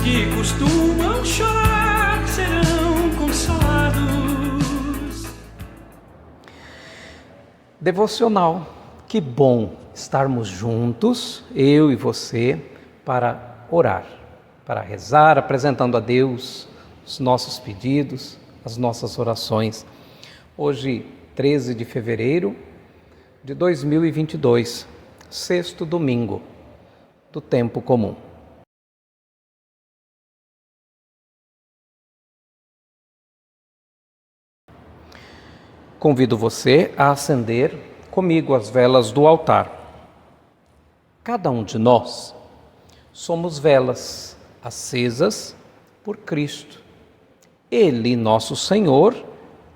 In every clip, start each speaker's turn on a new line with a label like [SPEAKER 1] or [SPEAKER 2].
[SPEAKER 1] que costumam chorar serão consolados.
[SPEAKER 2] Devocional. Que bom estarmos juntos, eu e você, para orar, para rezar, apresentando a Deus os nossos pedidos, as nossas orações. Hoje, 13 de fevereiro de 2022, sexto domingo do tempo comum. Convido você a acender comigo as velas do altar. Cada um de nós somos velas acesas por Cristo. Ele, nosso Senhor,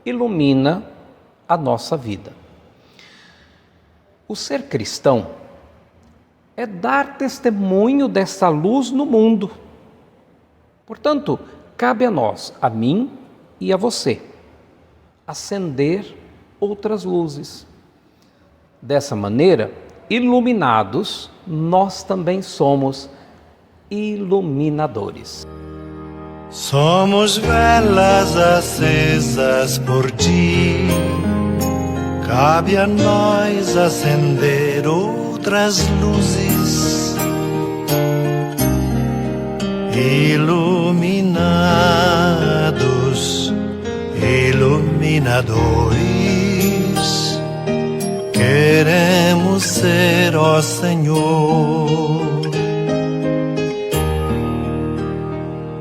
[SPEAKER 2] ilumina a nossa vida. O ser cristão é dar testemunho dessa luz no mundo. Portanto, cabe a nós, a mim e a você, acender outras luzes. Dessa maneira, iluminados, nós também somos iluminadores.
[SPEAKER 3] Somos velas acesas por ti, cabe a nós acender outras luzes, iluminados, iluminadores, queremos ser, ó Senhor.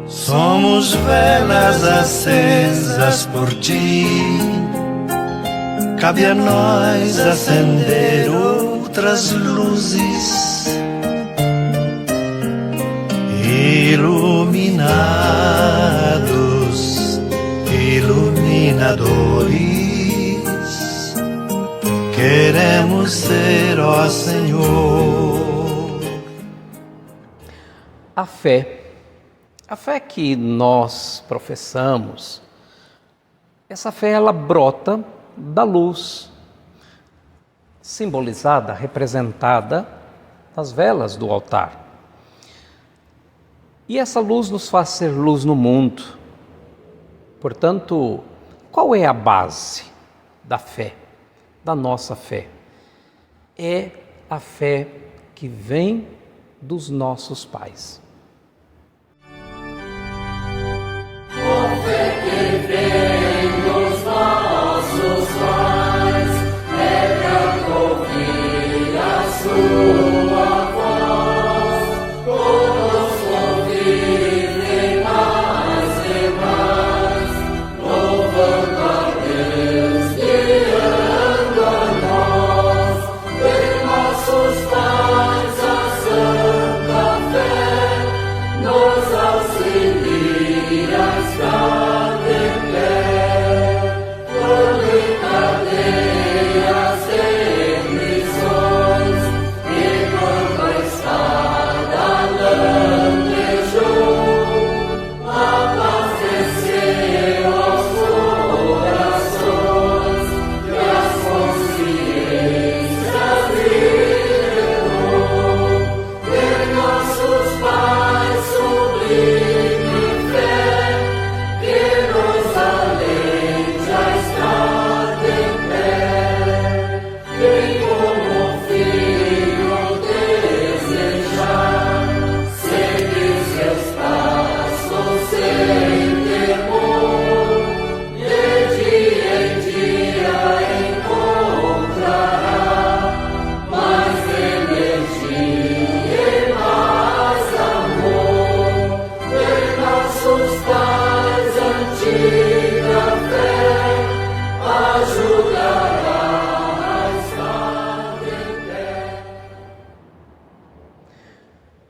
[SPEAKER 3] Somos velas acesas por ti, cabe a nós acender outras luzes, iluminados, iluminadores, queremos ser, ó Senhor.
[SPEAKER 2] A fé que nós professamos, essa fé ela brota da luz, simbolizada, representada nas velas do altar. E essa luz nos faz ser luz no mundo. Portanto, qual é a base da fé, da nossa fé? É a fé que vem dos nossos pais.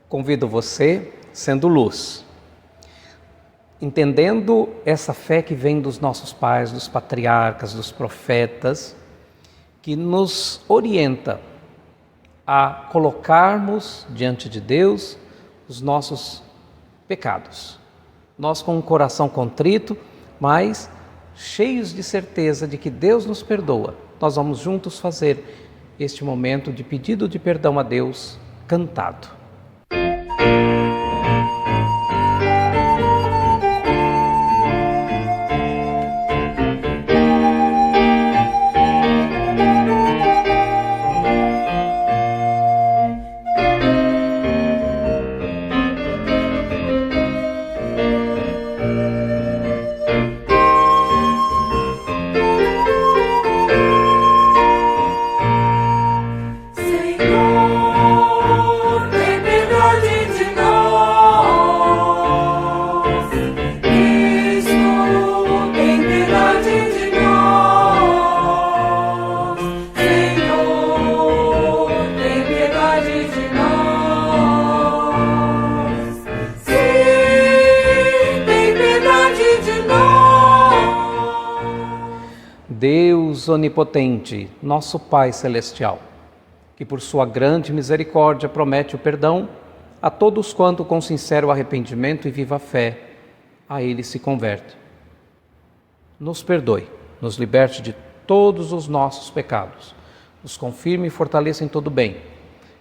[SPEAKER 2] Convido você, sendo luz, entendendo essa fé que vem dos nossos pais, dos patriarcas, dos profetas, que nos orienta a colocarmos diante de Deus os nossos pecados. Nós com um coração contrito, mas cheios de certeza de que Deus nos perdoa, nós vamos juntos fazer este momento de pedido de perdão a Deus cantado. Deus onipotente, nosso Pai celestial, que por sua grande misericórdia promete o perdão a todos quanto com sincero arrependimento e viva fé a Ele se converte. Nos perdoe, nos liberte de todos os nossos pecados, nos confirme e fortaleça em todo bem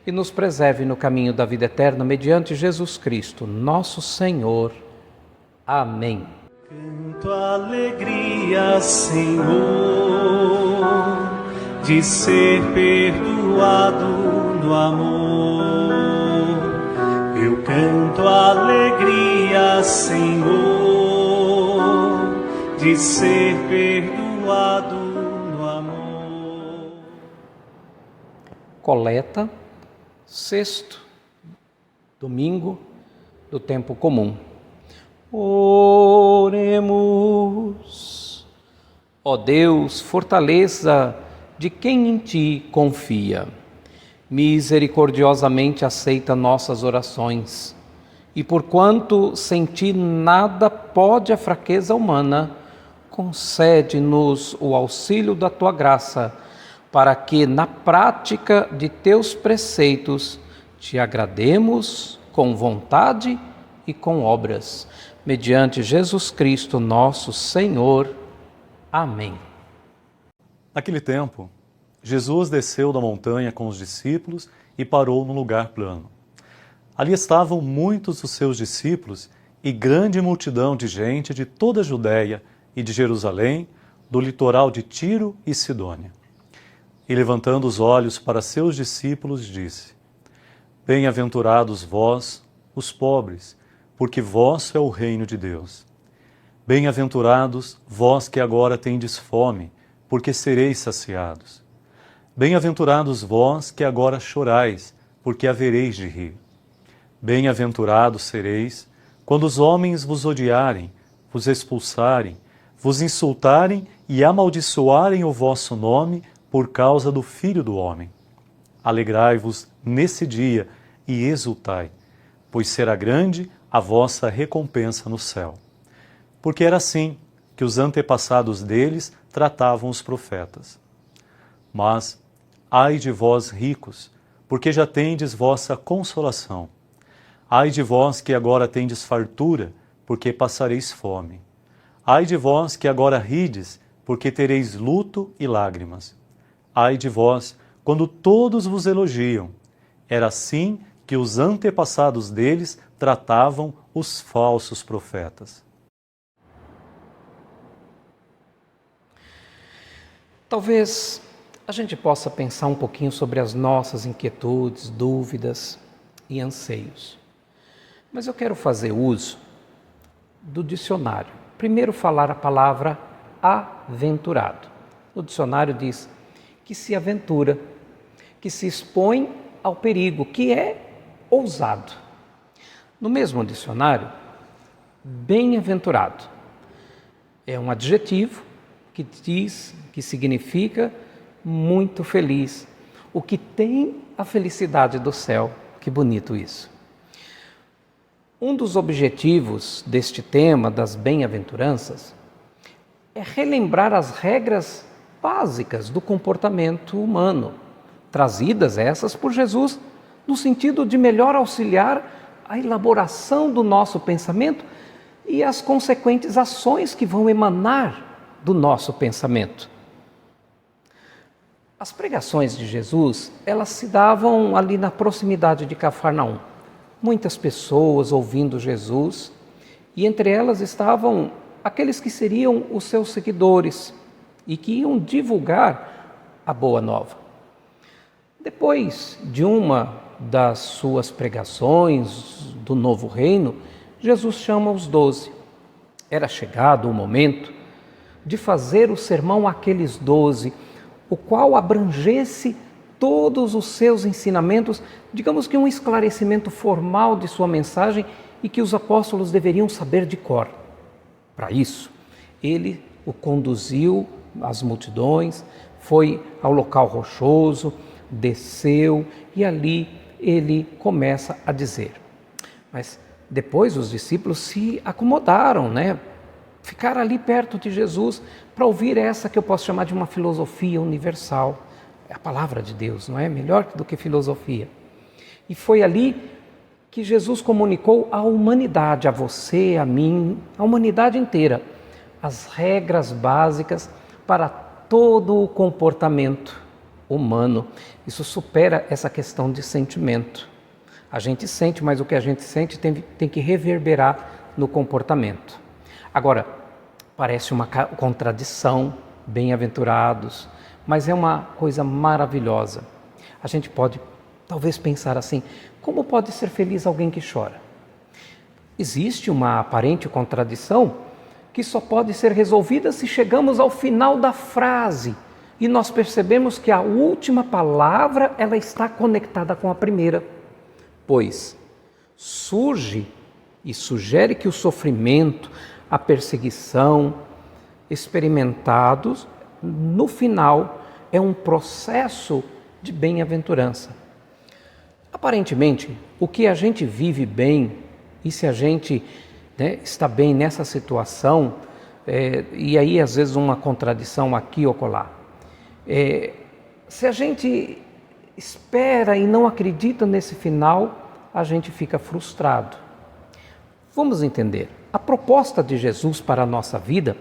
[SPEAKER 2] e nos preserve no caminho da vida eterna mediante Jesus Cristo, nosso Senhor. Amém.
[SPEAKER 1] Canto alegria, Senhor, de ser perdoado no amor. Eu canto alegria, Senhor, de ser perdoado no amor.
[SPEAKER 2] Coleta, sexto domingo do tempo comum. Oremos. Ó Deus, fortaleza de quem em ti confia. Misericordiosamente aceita nossas orações. E porquanto sem ti nada pode a fraqueza humana, concede-nos o auxílio da tua graça, para que na prática de teus preceitos te agrademos com vontade e com obras. Mediante Jesus Cristo, nosso Senhor. Amém.
[SPEAKER 4] Naquele tempo, Jesus desceu da montanha com os discípulos e parou num lugar plano. Ali estavam muitos dos seus discípulos e grande multidão de gente de toda a Judéia e de Jerusalém, do litoral de Tiro e Sidônia. E levantando os olhos para seus discípulos, disse: Bem-aventurados vós, os pobres, porque vosso é o reino de Deus. Bem-aventurados vós que agora tendes fome, porque sereis saciados. Bem-aventurados vós que agora chorais, porque havereis de rir. Bem-aventurados sereis quando os homens vos odiarem, vos expulsarem, vos insultarem e amaldiçoarem o vosso nome por causa do Filho do Homem. Alegrai-vos nesse dia e exultai, pois será grande a vossa recompensa no céu. Porque era assim que os antepassados deles tratavam os profetas. Mas, ai de vós ricos, porque já tendes vossa consolação. Ai de vós que agora tendes fartura, porque passareis fome. Ai de vós que agora rides, porque tereis luto e lágrimas. Ai de vós, quando todos vos elogiam. Era assim que os antepassados deles tratavam os falsos profetas.
[SPEAKER 2] Talvez a gente possa pensar um pouquinho sobre as nossas inquietudes, dúvidas e anseios. Mas eu quero fazer uso do dicionário. Primeiro falar a palavra aventurado. O dicionário diz que se aventura, que se expõe ao perigo, que é ousado. No mesmo dicionário, bem-aventurado é um adjetivo que diz, que significa muito feliz, o que tem a felicidade do céu. Que bonito isso. Um dos objetivos deste tema das bem-aventuranças é relembrar as regras básicas do comportamento humano, trazidas essas por Jesus, no sentido de melhor auxiliar a elaboração do nosso pensamento e as consequentes ações que vão emanar do nosso pensamento. As pregações de Jesus, elas se davam ali na proximidade de Cafarnaum. Muitas pessoas ouvindo Jesus, e entre elas estavam aqueles que seriam os seus seguidores e que iam divulgar a boa nova. Depois de uma das suas pregações do novo reino, Jesus chama os 12. Era chegado o momento de fazer o sermão àqueles 12, o qual abrangesse todos os seus ensinamentos, digamos que um esclarecimento formal de sua mensagem e que os apóstolos deveriam saber de cor. Para isso, ele o conduziu às multidões, foi ao local rochoso, desceu e ali ele começa a dizer. Mas depois os discípulos se acomodaram, ficar ali perto de Jesus para ouvir essa que eu posso chamar de uma filosofia universal. É a palavra de Deus, não é? Melhor do que filosofia. E foi ali que Jesus comunicou à humanidade, a você, a mim, a humanidade inteira, as regras básicas para todo o comportamento humano. Isso supera essa questão de sentimento. A gente sente, mas o que a gente sente tem que reverberar no comportamento. Agora, parece uma contradição, bem-aventurados, mas é uma coisa maravilhosa. A gente pode talvez pensar assim, como pode ser feliz alguém que chora? Existe uma aparente contradição que só pode ser resolvida se chegamos ao final da frase e nós percebemos que a última palavra ela está conectada com a primeira, pois surge e sugere que o sofrimento, a perseguição experimentados no final é um processo de bem-aventurança. Aparentemente, o que a gente vive bem, e se a gente está bem nessa situação, e aí às vezes uma contradição aqui ou acolá, se a gente espera e não acredita nesse final, a gente fica frustrado. Vamos entender, a proposta de Jesus para a nossa vida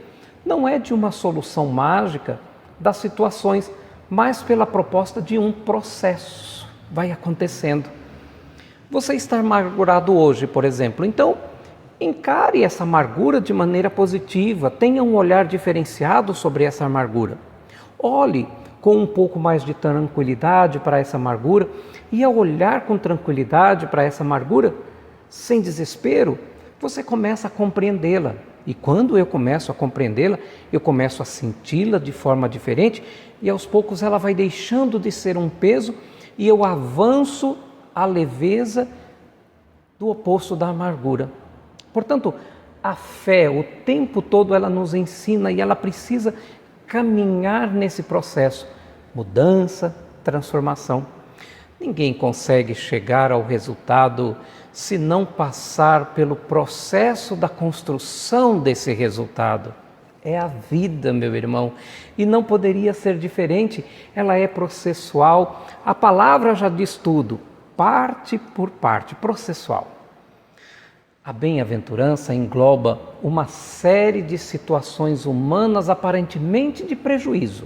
[SPEAKER 2] não é de uma solução mágica das situações, mas pela proposta de um processo. Vai acontecendo. Você está amargurado hoje, por exemplo, então encare essa amargura de maneira positiva, tenha um olhar diferenciado sobre essa amargura. Olhe com um pouco mais de tranquilidade para essa amargura e ao olhar com tranquilidade para essa amargura, sem desespero, você começa a compreendê-la. E quando eu começo a compreendê-la, eu começo a senti-la de forma diferente e aos poucos ela vai deixando de ser um peso e eu avanço a leveza do oposto da amargura. Portanto, a fé, o tempo todo ela nos ensina e ela precisa caminhar nesse processo, mudança, transformação. Ninguém consegue chegar ao resultado se não passar pelo processo da construção desse resultado. É a vida, meu irmão, e não poderia ser diferente, ela é processual. A palavra já diz tudo, parte por parte, processual. A bem-aventurança engloba uma série de situações humanas aparentemente de prejuízo.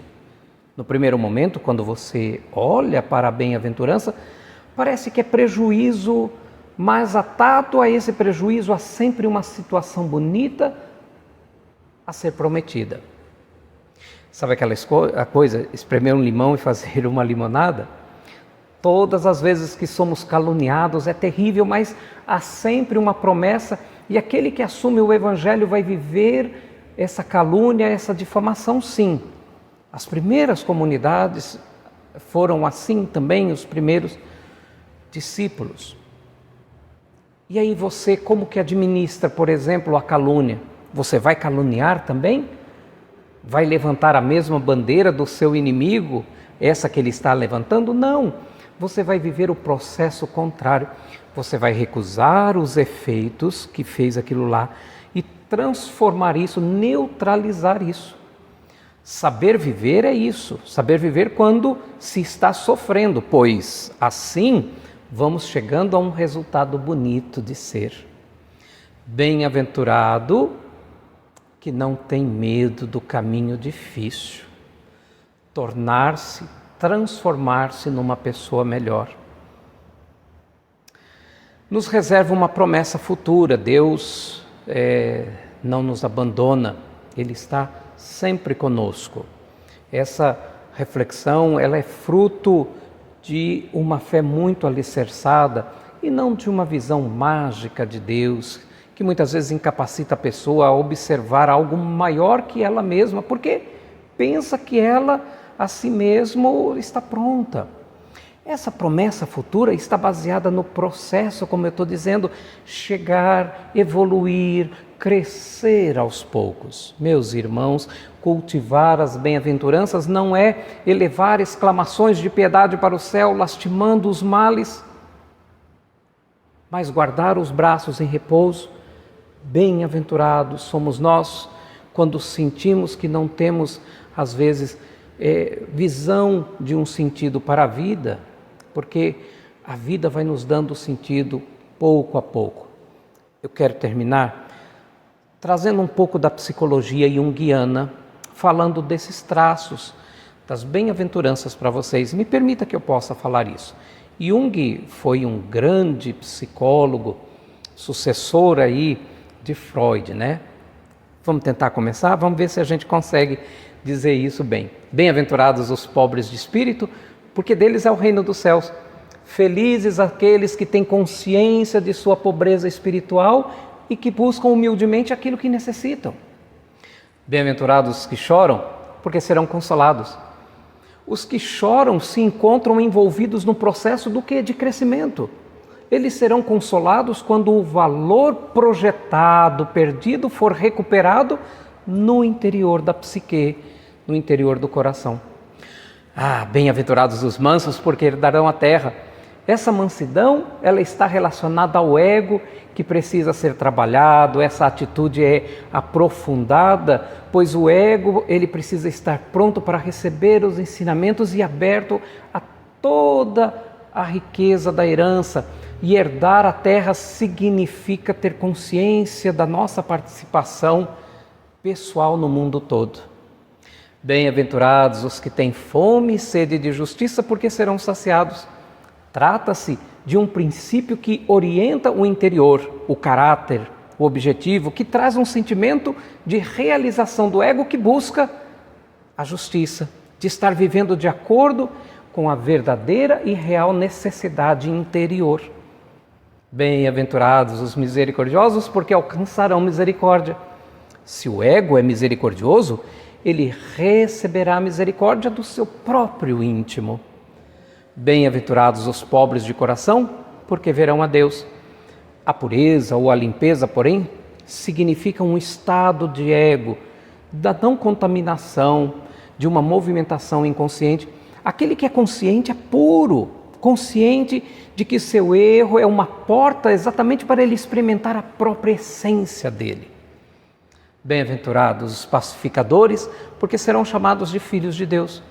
[SPEAKER 2] No primeiro momento, quando você olha para a bem-aventurança, parece que é prejuízo, mas atado a esse prejuízo há sempre uma situação bonita a ser prometida. Sabe aquela coisa, espremer um limão e fazer uma limonada? Todas as vezes que somos caluniados é terrível, mas há sempre uma promessa e aquele que assume o Evangelho vai viver essa calúnia, essa difamação, sim. As primeiras comunidades foram assim também, os primeiros discípulos. E aí você, como que administra, por exemplo, a calúnia? Você vai caluniar também? Vai levantar a mesma bandeira do seu inimigo, essa que ele está levantando? Não. Você vai viver o processo contrário. Você vai recusar os efeitos que fez aquilo lá e transformar isso, neutralizar isso. Saber viver é isso. Saber viver quando se está sofrendo, pois assim vamos chegando a um resultado bonito de ser. Bem-aventurado que não tem medo do caminho difícil. Transformar-se numa pessoa melhor. Nos reserva uma promessa futura. Deus não nos abandona, Ele está sempre conosco. Essa reflexão ela é fruto de uma fé muito alicerçada e não de uma visão mágica de Deus, que muitas vezes incapacita a pessoa a observar algo maior que ela mesma, porque pensa que ela a si mesmo está pronta. Essa promessa futura está baseada no processo, como eu estou dizendo, chegar, evoluir, crescer aos poucos. Meus irmãos, cultivar as bem-aventuranças não é elevar exclamações de piedade para o céu, lastimando os males, mas guardar os braços em repouso. Bem-aventurados somos nós quando sentimos que não temos, às vezes, visão de um sentido para a vida, porque a vida vai nos dando sentido pouco a pouco. Eu quero terminar trazendo um pouco da psicologia junguiana, falando desses traços, das bem-aventuranças para vocês. Me permita que eu possa falar isso. Jung foi um grande psicólogo, sucessor aí de Freud, né? Vamos tentar começar? Vamos ver se a gente consegue dizer isso bem. Bem-aventurados os pobres de espírito, porque deles é o reino dos céus. Felizes aqueles que têm consciência de sua pobreza espiritual e que buscam humildemente aquilo que necessitam. Bem-aventurados os que choram, porque serão consolados. Os que choram se encontram envolvidos no processo do quê? De crescimento. Eles serão consolados quando o valor projetado, perdido, for recuperado no interior da psique, no interior do coração. Bem-aventurados os mansos, porque herdarão a terra. Essa mansidão, ela está relacionada ao ego, que precisa ser trabalhado. Essa atitude é aprofundada, pois o ego, ele precisa estar pronto para receber os ensinamentos e aberto a toda a riqueza da herança. E herdar a terra significa ter consciência da nossa participação pessoal no mundo todo. Bem-aventurados os que têm fome e sede de justiça, porque serão saciados. Trata-se de um princípio que orienta o interior, o caráter, o objetivo, que traz um sentimento de realização do ego que busca a justiça, de estar vivendo de acordo com a verdadeira e real necessidade interior. Bem-aventurados os misericordiosos, porque alcançarão misericórdia. Se o ego é misericordioso, ele receberá a misericórdia do seu próprio íntimo. Bem-aventurados os pobres de coração, porque verão a Deus. A pureza ou a limpeza, porém, significa um estado de ego, da não contaminação, de uma movimentação inconsciente. Aquele que é consciente é puro, consciente de que seu erro é uma porta exatamente para ele experimentar a própria essência dele. Bem-aventurados os pacificadores, porque serão chamados de filhos de Deus.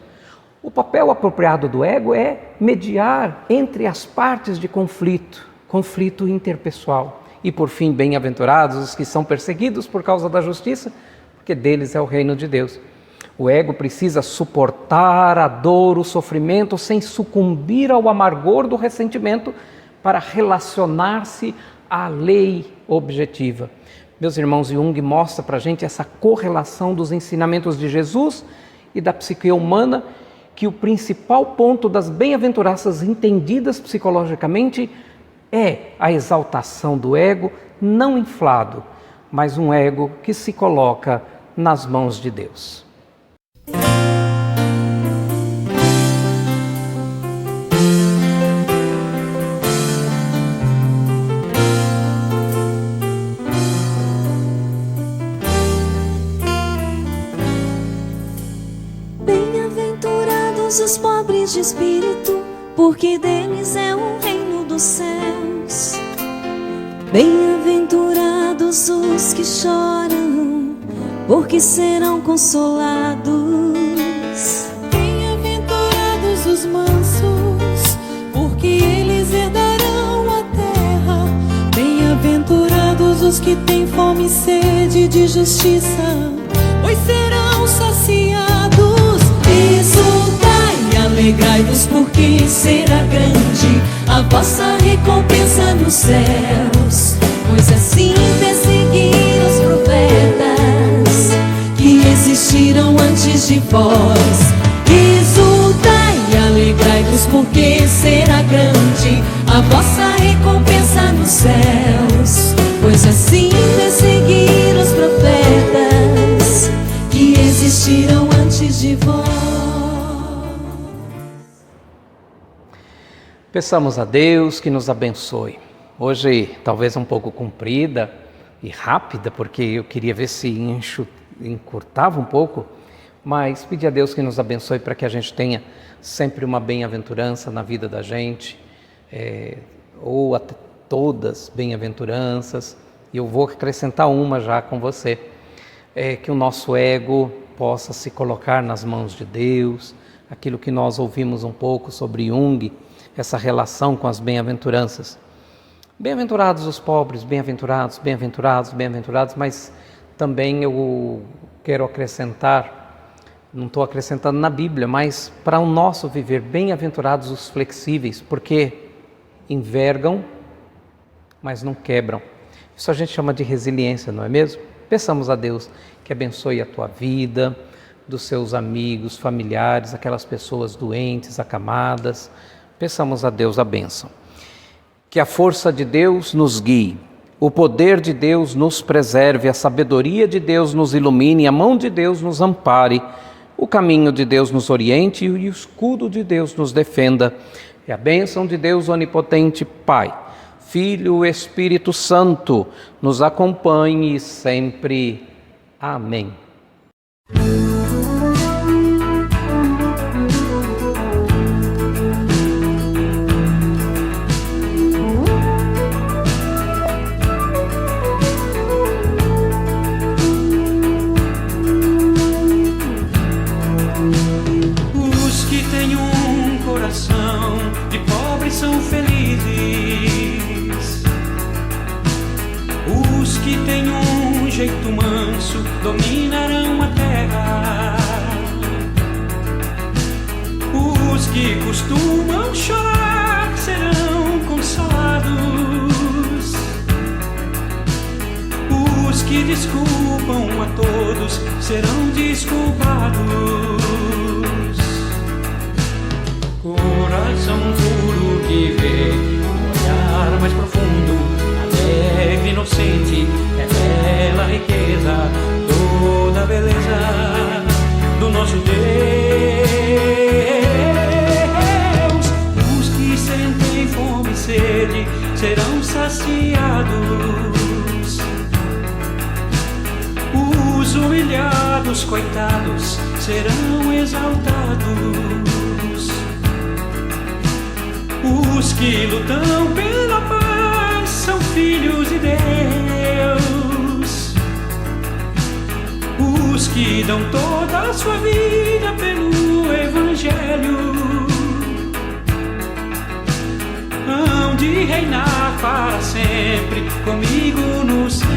[SPEAKER 2] O papel apropriado do ego é mediar entre as partes de conflito interpessoal. E por fim, bem-aventurados os que são perseguidos por causa da justiça, porque deles é o reino de Deus. O ego precisa suportar a dor, o sofrimento, sem sucumbir ao amargor do ressentimento, para relacionar-se à lei objetiva. Meus irmãos, Jung mostra para a gente essa correlação dos ensinamentos de Jesus e da psique humana, que o principal ponto das bem-aventuranças entendidas psicologicamente é a exaltação do ego não inflado, mas um ego que se coloca nas mãos de Deus.
[SPEAKER 5] Os pobres de espírito, porque deles é o reino dos céus. Bem-aventurados os que choram, porque serão consolados.
[SPEAKER 6] Bem-aventurados os mansos, porque eles herdarão a terra. Bem-aventurados os que têm fome e sede de justiça, pois serão saciados.
[SPEAKER 5] Alegrai-vos, porque será grande a vossa recompensa nos céus. Pois assim perseguiram os profetas que existiram antes de vós. Exultai e alegrai-vos, porque será grande a vossa recompensa nos céus. Pois assim perseguiram os profetas que existiram antes de vós.
[SPEAKER 2] Peçamos a Deus que nos abençoe. Hoje talvez um pouco comprida e rápida, porque eu queria ver se encurtava um pouco, mas pedir a Deus que nos abençoe para que a gente tenha sempre uma bem-aventurança na vida da gente, ou até todas bem-aventuranças. E eu vou acrescentar uma já com você. que o nosso ego possa se colocar nas mãos de Deus, aquilo que nós ouvimos um pouco sobre Jung, essa relação com as bem-aventuranças. Bem-aventurados os pobres, bem-aventurados, bem-aventurados, bem-aventurados, mas também eu quero acrescentar, não estou acrescentando na Bíblia, mas para o nosso viver, bem-aventurados os flexíveis, porque envergam, mas não quebram. Isso a gente chama de resiliência, não é mesmo? Peçamos a Deus que abençoe a tua vida, dos seus amigos, familiares, aquelas pessoas doentes, acamadas. Peçamos a Deus a bênção. Que a força de Deus nos guie, o poder de Deus nos preserve, a sabedoria de Deus nos ilumine, a mão de Deus nos ampare, o caminho de Deus nos oriente e o escudo de Deus nos defenda. E a bênção de Deus onipotente, Pai, Filho, Espírito Santo, nos acompanhe sempre. Amém.
[SPEAKER 1] Os que têm um coração de pobre são felizes. Os que têm um jeito manso dominarão a terra. Os que costumam chorar serão consolados. Os que desculpam a todos serão desculpados. Coração puro que vê um olhar mais profundo, alegre, inocente, é bela riqueza, toda a beleza do nosso Deus. Os que sentem fome e sede serão saciados. Os humilhados, coitados, serão exaltados. Os que lutam pela paz são filhos de Deus. Os que dão toda a sua vida pelo Evangelho hão de reinar para sempre comigo no céu.